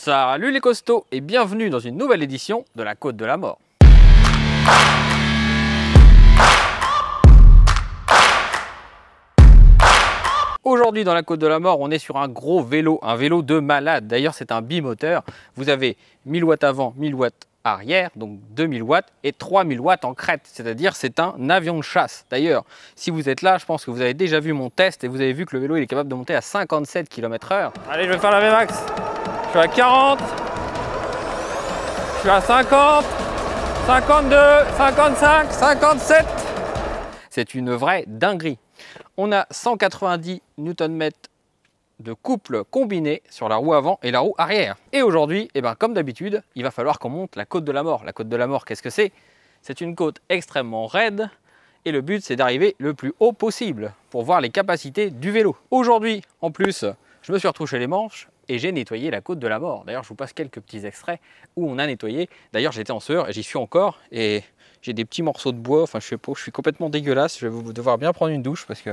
Salut les costauds et bienvenue dans une nouvelle édition de la Côte de la Mort. Aujourd'hui dans la Côte de la Mort, on est sur un gros vélo, un vélo de malade. D'ailleurs c'est un bimoteur. Vous avez 1000 watts avant, 1000 watts arrière, donc 2000 watts et 3000 watts en crête, c'est-à-dire c'est un avion de chasse. D'ailleurs, si vous êtes là, je pense que vous avez déjà vu mon test et vous avez vu que le vélo il est capable de monter à 57 km/h. Allez, je vais faire la VMAX. Je suis à 40, je suis à 50, 52, 55, 57. C'est une vraie dinguerie. On a 190 Nm de couple combiné sur la roue avant et la roue arrière. Et aujourd'hui, comme d'habitude, il va falloir qu'on monte la Côte de la Mort. La Côte de la Mort, qu'est-ce que c'est? C'est une côte extrêmement raide et le but, c'est d'arriver le plus haut possible pour voir les capacités du vélo. Aujourd'hui, en plus, je me suis retrouché les manches et j'ai nettoyé la Côte de la Mort. D'ailleurs, je vous passe quelques petits extraits où on a nettoyé. D'ailleurs, j'étais en sueur et j'y suis encore et j'ai des petits morceaux de bois. Enfin, je sais pas, je suis complètement dégueulasse. Je vais devoir bien prendre une douche parce que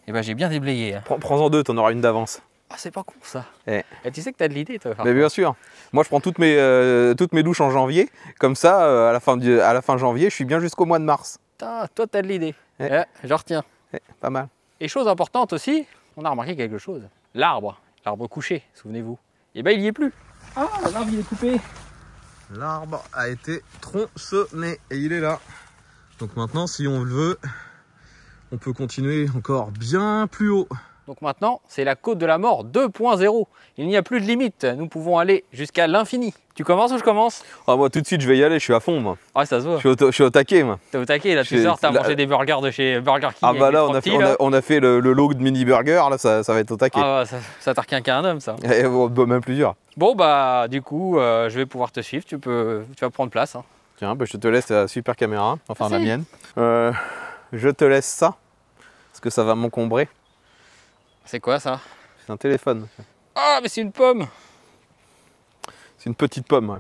j'ai bien déblayé. Prends-en deux, t'en auras une d'avance. Ah, c'est pas con ça. Et tu sais que t'as de l'idée, toi. Mais bien sûr. Moi, je prends toutes mes douches en janvier. Comme ça, à la fin janvier, je suis bien jusqu'au mois de mars. Putain, toi, t'as de l'idée. Je retiens. Pas mal. Et chose importante aussi, on a remarqué quelque chose. L'arbre couché, souvenez-vous. Et il y est plus. Ah, l'arbre il est coupé. L'arbre a été tronçonné et il est là. Donc maintenant, si on le veut, on peut continuer encore bien plus haut. Donc maintenant, c'est la Côte de la Mort 2.0. Il n'y a plus de limite. Nous pouvons aller jusqu'à l'infini. Tu commences ou je commence? Ah, moi, tout de suite, je vais y aller. Je suis à fond, moi. Ah, ça se voit. Je suis au taquet, moi. T'es au taquet, là. Tu sors, t'as mangé des burgers de chez Burger King. Ah, bah là, on a fait le lot de mini burgers. Là, ça va être au taquet. Ah, ça t'a requinqué un homme, ça. Et, même plusieurs. Bon, du coup, je vais pouvoir te suivre. Tu vas prendre place. Hein. Tiens, je te laisse la super caméra. Enfin, la mienne. Je te laisse ça. Parce que ça va m'encombrer. C'est quoi ça? C'est un téléphone. Ah, mais c'est une pomme! C'est une petite pomme, ouais.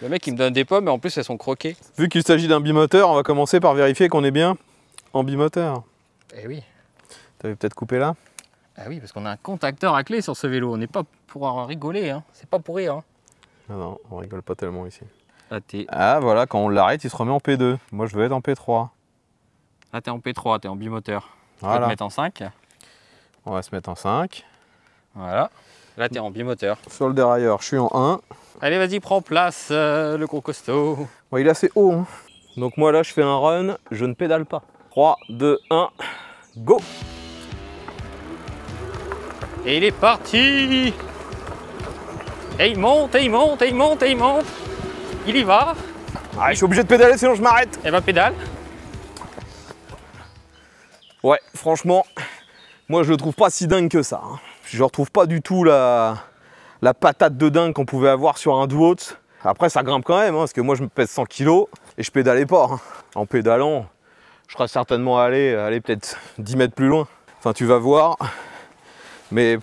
Le mec il me donne des pommes et en plus elles sont croquées. Vu qu'il s'agit d'un bimoteur, on va commencer par vérifier qu'on est bien en bimoteur. Eh oui. T'avais peut-être coupé là? Ah oui, parce qu'on a un contacteur à clé sur ce vélo. On n'est pas pour rigoler, hein. C'est pas pour rire. Hein. Ah non, on rigole pas tellement ici. Là, ah voilà, quand on l'arrête, il se remet en P2. Moi je veux être en P3. Là t'es en P3, t'es en bimoteur. Voilà. Tu vas te mettre en 5. On va se mettre en 5. Voilà. Là, tu es en bimoteur. Sur le dérailleur, je suis en 1. Allez, vas-y, prends place, le gros costaud. Bon, il est assez haut. Hein. Donc moi, là, je fais un run. Je ne pédale pas. 3, 2, 1, go! Et il est parti! Et il monte, et il monte, et il monte, et il monte. Il y va. Ah, je suis obligé de pédaler, sinon je m'arrête. Et pédale. Ouais, franchement... Moi, je le trouve pas si dingue que ça. Hein. Je retrouve pas du tout la patate de dingue qu'on pouvait avoir sur un duo. Après, ça grimpe quand même, hein, parce que moi, je me pèse 100 kg et je pédalais pas. Hein. En pédalant, je serais certainement aller peut-être 10 mètres plus loin. Enfin, tu vas voir. Mais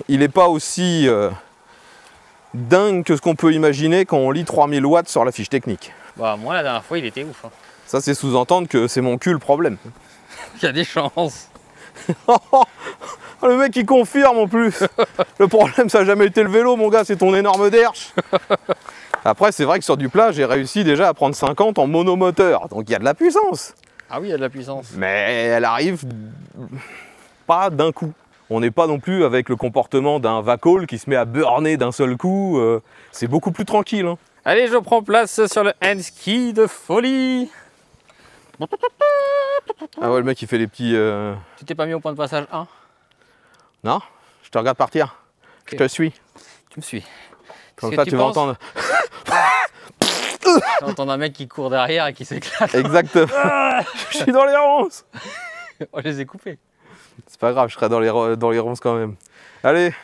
il n'est pas aussi dingue que ce qu'on peut imaginer quand on lit 3000 watts sur la fiche technique. Bah, moi, la dernière fois, il était ouf. Hein. Ça, c'est sous-entendre que c'est mon cul le problème. Il y a des chances. Le mec il confirme en plus. Le problème ça n'a jamais été le vélo mon gars, c'est ton énorme derche. Après c'est vrai que sur du plat j'ai réussi déjà à prendre 50 en monomoteur. Donc il y a de la puissance. Ah oui il y a de la puissance. Mais elle arrive pas d'un coup. On n'est pas non plus avec le comportement d'un Vacol qui se met à burner d'un seul coup. C'est beaucoup plus tranquille. Hein. Allez je prends place sur le handski de folie. Ah ouais le mec il fait les petits... Tu t'es pas mis au point de passage 1? Non, je te regarde partir. Okay. Je te suis. Tu me suis. Comme ça tu vas entendre... Tu entends un mec qui court derrière et qui s'éclate. Exactement. Je suis dans les ronces. Oh, je les ai coupés. C'est pas grave, je serai dans les ronces quand même. Allez.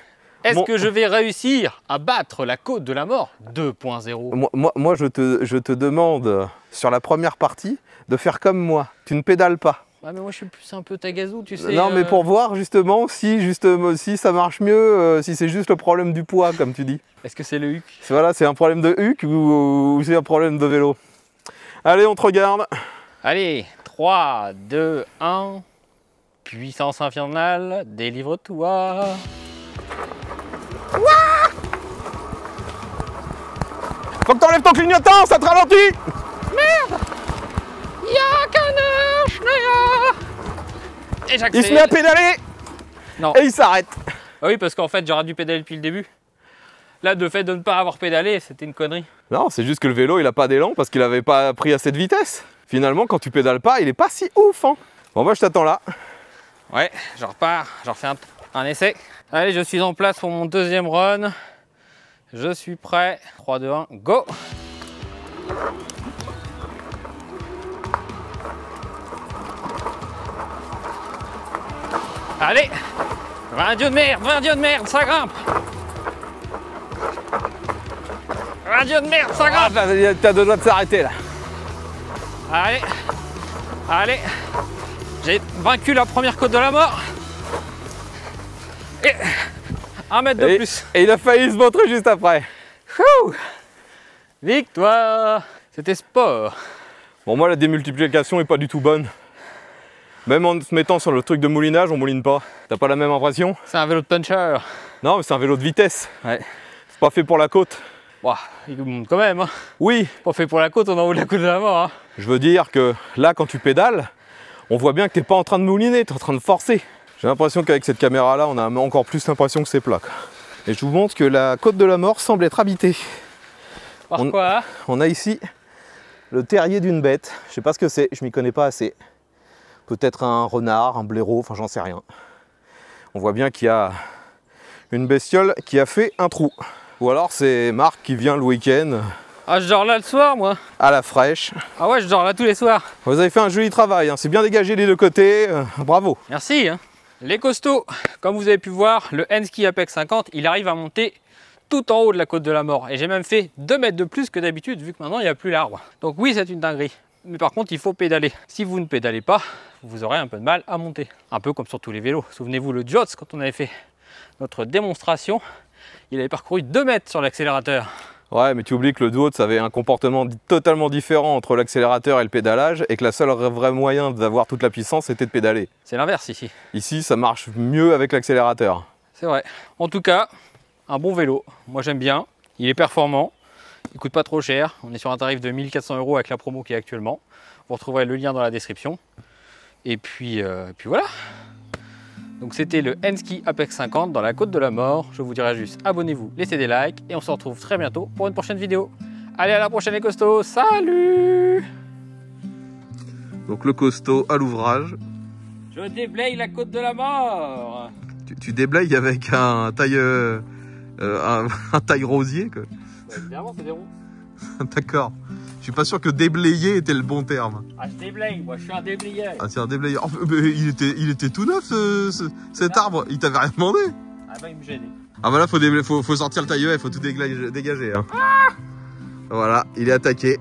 Est-ce que je vais réussir à battre la Côte de la Mort 2.0? Moi je te demande, sur la première partie, de faire comme moi. Tu ne pédales pas. Ouais, mais moi je suis plus un peu tagazou, tu sais. Non, mais pour voir justement si ça marche mieux, si c'est juste le problème du poids, comme tu dis. Est-ce que c'est le huc? Voilà, c'est un problème de huc ou c'est un problème de vélo? Allez, on te regarde. Allez, 3, 2, 1. Puissance infernale, délivre-toi. Faut que t'enlèves ton clignotant, ça te ralentit. Merde. Y'a qu'un Schneier. Et j'accélère. Il se met à pédaler. Non. Et il s'arrête. Ah oui, parce qu'en fait, j'aurais dû pédaler depuis le début. Là, de fait de ne pas avoir pédalé, c'était une connerie. Non, c'est juste que le vélo, il a pas d'élan parce qu'il avait pas pris assez de vitesse. Finalement, quand tu pédales pas, il est pas si ouf. Hein. Bon, moi, je t'attends là. Ouais, je repars, je refais un essai. Allez, je suis en place pour mon deuxième run. Je suis prêt. 3, 2, 1, go! Allez! 20 dieux de merde, ça grimpe! 20 dieux de merde, ça grimpe! Ah, t'as deux doigts de s'arrêter là. Allez! Allez! J'ai vaincu la première côte de la mort! Et 1 mètre de plus! Et il a failli se montrer juste après. Wouh! Victoire! C'était sport! Bon, moi, la démultiplication est pas du tout bonne. Même en se mettant sur le truc de moulinage, on mouline pas. T'as pas la même impression? C'est un vélo de puncher! Non, mais c'est un vélo de vitesse. Ouais. C'est pas fait pour la côte. Ouah, il monte quand même, hein. Oui, Pas fait pour la côte, on en haut de la côte de la mort, hein. je veux dire que là, quand tu pédales, on voit bien que t'es pas en train de mouliner, t'es en train de forcer. J'ai l'impression qu'avec cette caméra-là, on a encore plus l'impression que c'est plat. Et je vous montre que la côte de la mort semble être habitée. Par quoi? On a ici le terrier d'une bête. Je sais pas ce que c'est, je m'y connais pas assez. Peut-être un renard, un blaireau, enfin j'en sais rien. On voit bien qu'il y a une bestiole qui a fait un trou. Ou alors c'est Marc qui vient le week-end Ah, je dors là le soir, moi. à la fraîche. Ah ouais, je dors là tous les soirs. Vous avez fait un joli travail, hein. C'est bien dégagé les deux côtés, bravo. Merci, hein. Les costauds, comme vous avez pu voir, le Henschke Apex 50, il arrive à monter tout en haut de la côte de la mort. Et j'ai même fait 2 mètres de plus que d'habitude, vu que maintenant il n'y a plus l'arbre. Donc oui, c'est une dinguerie. Mais par contre, il faut pédaler. Si vous ne pédalez pas, vous aurez un peu de mal à monter. Un peu comme sur tous les vélos. Souvenez-vous le Jots, quand on avait fait notre démonstration, il avait parcouru 2 mètres sur l'accélérateur. Ouais, mais tu oublies que le duo, ça avait un comportement totalement différent entre l'accélérateur et le pédalage, et que la seule vraie moyen d'avoir toute la puissance, c'était de pédaler. C'est l'inverse ici. Ici, ça marche mieux avec l'accélérateur. C'est vrai. En tout cas, un bon vélo. Moi, j'aime bien. Il est performant. Il coûte pas trop cher. On est sur un tarif de 1 400 € avec la promo qui est actuellement. Vous retrouverez le lien dans la description. Et puis voilà. Donc c'était le Henschke Apex 50 dans la côte de la mort. Je vous dirai juste abonnez-vous, laissez des likes et on se retrouve très bientôt pour une prochaine vidéo. Allez, à la prochaine les costauds. Salut! Donc le costaud à l'ouvrage. Je déblaye la côte de la mort. Tu déblayes avec un taille un taille rosier quoi. Bah, évidemment, c'est des roues. D'accord. Je suis pas sûr que déblayer était le bon terme. Ah, je déblaye, moi, je suis un déblayeur. Ah, c'est un déblayeur. Oh, mais il était tout neuf cet arbre. Il t'avait rien demandé. Ah bah, il me gênait. Ah bah là, faut sortir le taille, il faut tout dégager. Hein. Ah, voilà, il est attaqué.